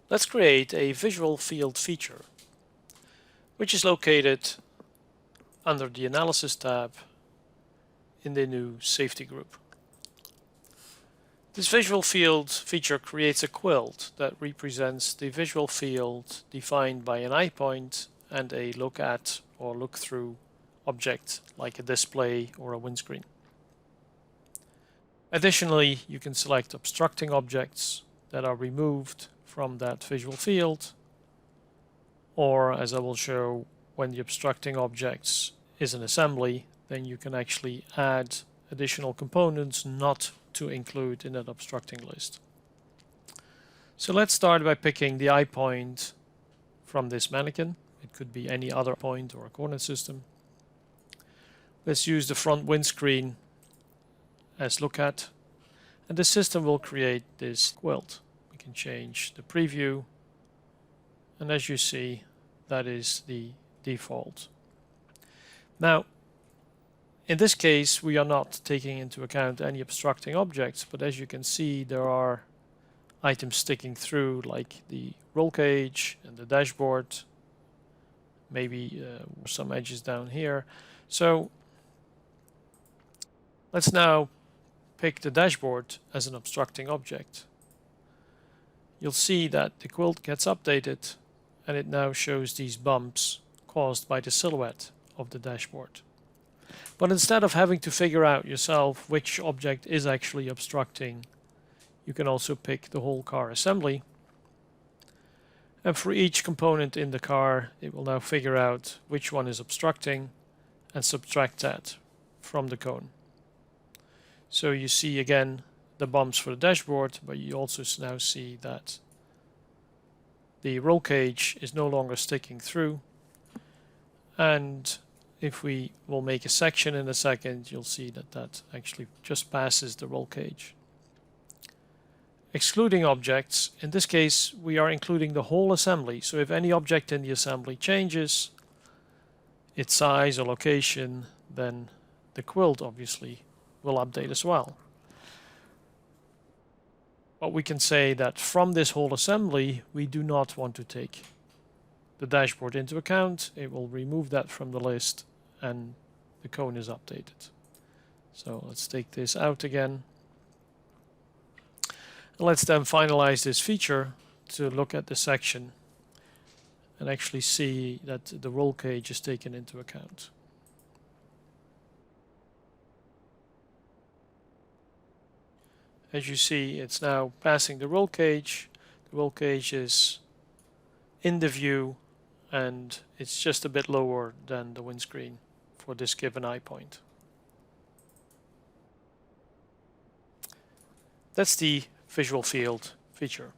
Let's create a visual field feature, which is located under the Analysis tab in the new Safety group. This visual field feature creates a quilt that represents the visual field defined by an eye point and a look at or look through object like a display or a windscreen. Additionally, you can select obstructing objects that are removed from that visual field, or as I will show, when the obstructing objects is an assembly, then you can actually add additional components not to include in that obstructing list. So let's start by picking the eye point from this manikin. It could be any other point or a coordinate system. Let's use the front windscreen as look at, and the system will create this quilt. We can change the preview, and as you see, that is the default. Now, in this case, we are not taking into account any obstructing objects, but as you can see, there are items sticking through, like the roll cage and the dashboard, maybe some edges down here. So let's now pick the dashboard as an obstructing object. You'll see that the quilt gets updated, and it now shows these bumps caused by the silhouette of the dashboard. But instead of having to figure out yourself which object is actually obstructing, you can also pick the whole car assembly. And for each component in the car, it will now figure out which one is obstructing and subtract that from the cone. So you see again the bumps for the dashboard, but you also now see that the roll cage is no longer sticking through. And if we will make a section in a second, you'll see that that actually just passes the roll cage. Excluding objects, in this case we are including the whole assembly, so if any object in the assembly changes its size or location, then the quilt obviously will update as well. But we can say that from this whole assembly we do not want to take the dashboard into account. It will remove that from the list and the cone is updated. So let's take this out again. And let's then finalize this feature to look at the section and actually see that the roll cage is taken into account. As you see, it's now passing the roll cage. The roll cage is in the view, and it's just a bit lower than the windscreen for this given eye point. That's the visual field feature.